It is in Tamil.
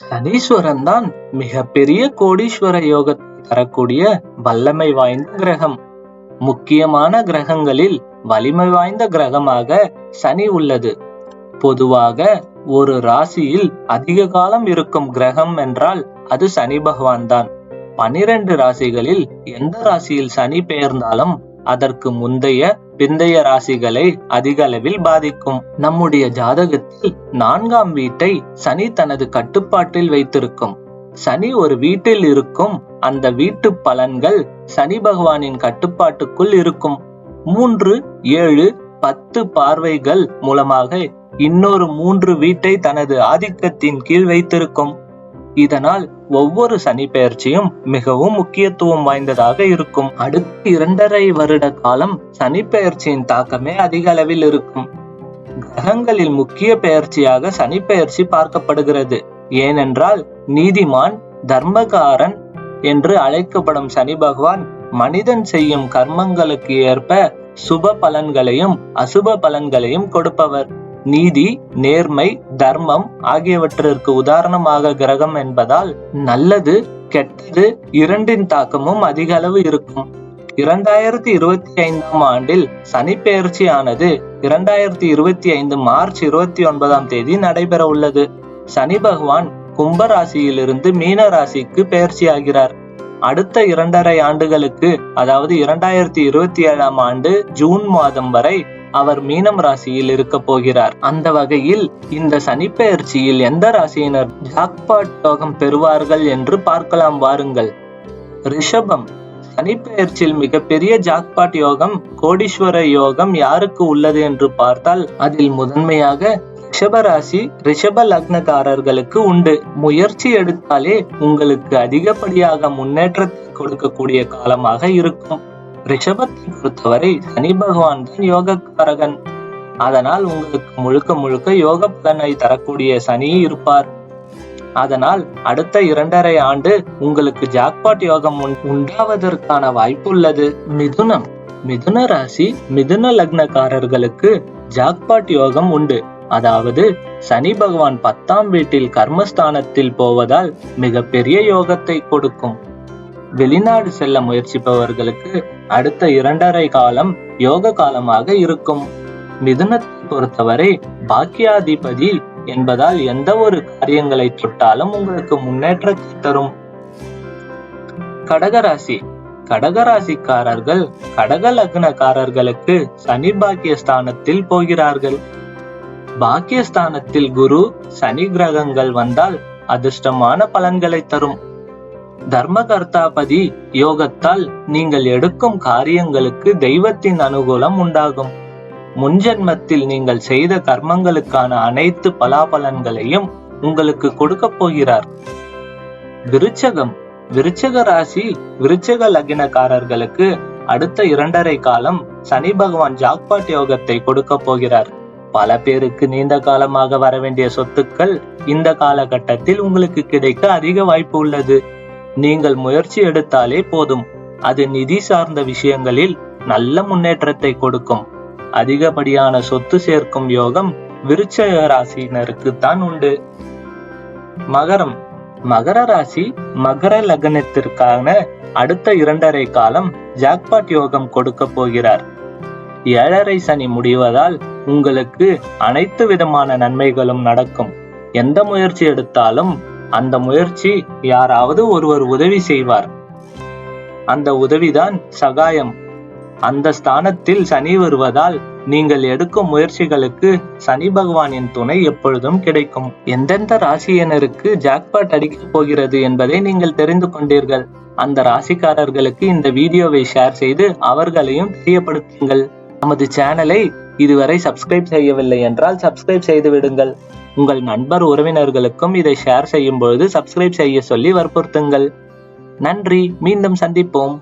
சனீஸ்வரன் தான் மிகப்பெரிய கோடீஸ்வர யோகத்தை தரக்கூடிய வல்லமை வாய்ந்த கிரகம். முக்கியமான கிரகங்களில் வலிமை வாய்ந்த கிரகமாக சனி உள்ளது. பொதுவாக ஒரு ராசியில் அதிக காலம் இருக்கும் கிரகம் என்றால் அது சனி பகவான் தான். 12 ராசிகளில் எந்த ராசியில் சனி பெயர்ந்தாலும் அதற்கு முந்தைய பிந்தைய ராசிகளை அதிக அளவில் பாதிக்கும். நம்முடைய ஜாதகத்தில் 4ஆம் வீட்டை சனி தனது கட்டுப்பாட்டில் வைத்திருக்கும். சனி ஒரு வீட்டில் இருக்கும் அந்த வீட்டு பலன்கள் சனி பகவானின் கட்டுப்பாட்டுக்குள் இருக்கும். 3, 7, 10 பார்வைகள் மூலமாக இன்னொரு 3 வீட்டை தனது ஆதிக்கத்தின் கீழ் வைத்திருக்கும். இதனால் ஒவ்வொரு சனி பெயர்ச்சியும் மிகவும் முக்கியத்துவம் வாய்ந்ததாக இருக்கும். அடுத்த 2.5 வருட காலம் சனி பெயர்ச்சியின் தாக்கமே அதிக அளவில் இருக்கும். கிரகங்களில் முக்கிய பெயர்ச்சியாக சனி பெயர்ச்சி பார்க்கப்படுகிறது. ஏனென்றால் நீதிமான், தர்மகாரன் என்று அழைக்கப்படும் சனி பகவான் மனிதன் செய்யும் கர்மங்களுக்கு ஏற்ப சுப பலன்களையும் அசுப பலன்களையும் கொடுப்பவர். நீதி, நேர்மை, தர்மம் ஆகியவற்றிற்கு உதாரணமாக கிரகம் என்பதால் நல்லது கெட்டது இரண்டின் தாக்கமும் அதிக அளவு இருக்கும். 2025ஆம் ஆண்டில் சனி பெயர்ச்சியானது 2025 மார்ச் 29ஆம் தேதி நடைபெற உள்ளது. சனி பகவான் கும்ப ராசியிலிருந்து மீன ராசிக்கு பெயர்ச்சியாகிறார். அடுத்த 2.5 ஆண்டுகளுக்கு, அதாவது 2027ஆம் ஆண்டு ஜூன் மாதம் வரை அவர் மீனம் ராசியில் இருக்க போகிறார். அந்த வகையில் இந்த சனி பெயர்ச்சியில் எந்த ராசியினர் ஜாக்பாட் யோகம் பெறுவார்கள் என்று பார்க்கலாம் வாருங்கள். ரிஷபம். சனி பெயர்ச்சியில் மிகப்பெரிய ஜாக்பாட் யோகம், கோடீஸ்வர யோகம் யாருக்கு உள்ளது என்று பார்த்தால் அதில் முதன்மையாக ரிஷப ராசி, ரிஷப லக்னக்காரர்களுக்கு உண்டு. முயற்சி எடுத்தாலே உங்களுக்கு அதிகப்படியாக முன்னேற்றத்தை கொடுக்கக்கூடிய காலமாக இருக்கும். ரிஷபத்தை பொறுத்தவரை சனி பகவான் தான் யோகக்காரகன். அதனால் உங்களுக்கு முழுக்க முழுக்க யோக பலனை தரக்கூடிய சனி இருப்பார். அதனால் அடுத்த 2.5 ஆண்டு உங்களுக்கு ஜாக்பாட் யோகம் உண்டாவதற்கான வாய்ப்புள்ளது. மிதுனம். மிதுன ராசி, மிதுன லக்னக்காரர்களுக்கு ஜாக்பாட் யோகம் உண்டு. அதாவது சனி பகவான் 10ஆம் வீட்டில் கர்மஸ்தானத்தில் போவதால் மிகப்பெரிய யோகத்தை கொடுக்கும். வெளிநாடு செல்ல முயற்சிப்பவர்களுக்கு அடுத்த 2.5 காலம் யோக காலமாக இருக்கும். மிதுனத்தை பொறுத்தவரை பாக்கியாதிபதி என்பதால் எந்த ஒரு காரியங்களை தொட்டாலும் உங்களுக்கு முன்னேற்றத்தை தரும். கடகராசி. கடகராசிக்காரர்கள், கடக லக்னக்காரர்களுக்கு சனி பாக்கியஸ்தானத்தில் போகிறார்கள். பாக்கியஸ்தானத்தில் குரு, சனி கிரகங்கள் வந்தால் அதிர்ஷ்டமான பலன்களை தரும். தர்மகர்த்தாபதி யோகத்தால் நீங்கள் எடுக்கும் காரியங்களுக்கு தெய்வத்தின் அனுகூலம் உண்டாகும். முன்ஜென்மத்தில் நீங்கள் செய்த கர்மங்களுக்கான அனைத்து பலாபலன்களையும் உங்களுக்கு கொடுக்க போகிறார். விருச்சகம். விருச்சக ராசி, விருச்சக லக்னக்காரர்களுக்கு அடுத்த 2.5 காலம் சனி பகவான் ஜாக்பாட் யோகத்தை கொடுக்க போகிறார். பல பேருக்கு நீண்ட காலமாக வர வேண்டிய சொத்துக்கள் இந்த காலகட்டத்தில் உங்களுக்கு கிடைக்க அதிக வாய்ப்பு உள்ளது. நீங்கள் முயற்சி எடுத்தாலே போதும், அது நிதி சார்ந்த விஷயங்களில் நல்ல முன்னேற்றத்தை கொடுக்கும். அதிகப்படியான சொத்து சேர்க்கும் யோகம் விருச்சக ராசியினருக்கு தான் உண்டு. மகரம். மகர ராசி, மகர லக்னத்திற்கான அடுத்த 2.5 காலம் ஜாக்பாட் யோகம் கொடுக்க போகிறார். 7.5 சனி முடிவதால் உங்களுக்கு அனைத்து விதமான நன்மைகளும் நடக்கும். எந்த முயற்சி எடுத்தாலும் அந்த முயற்சி யாராவது ஒருவர் உதவி செய்வார். அந்த உதவிதான் சகாயம். அந்த ஸ்தானத்தில் சனி வருவதால் நீங்கள் எடுக்கும் முயற்சிகளுக்கு சனி பகவானின் துணை எப்பொழுதும் கிடைக்கும். எந்தெந்த ராசியினருக்கு ஜாக்பாட் அடிக்கப் போகிறது என்பதை நீங்கள் தெரிந்து கொண்டீர்கள். அந்த ராசிக்காரர்களுக்கு இந்த வீடியோவை ஷேர் செய்து அவர்களையும் தெரியப்படுத்துங்கள். நமது சேனலை இதுவரை சப்ஸ்கிரைப் செய்யவில்லை என்றால் சப்ஸ்கிரைப் செய்து விடுங்கள். உங்கள் நண்பர் உறவினர்களுக்கும் இதை ஷேர் செய்யும் பொழுது சப்ஸ்கிரைப் செய்ய சொல்லி வற்புறுத்துங்கள். நன்றி. மீண்டும் சந்திப்போம்.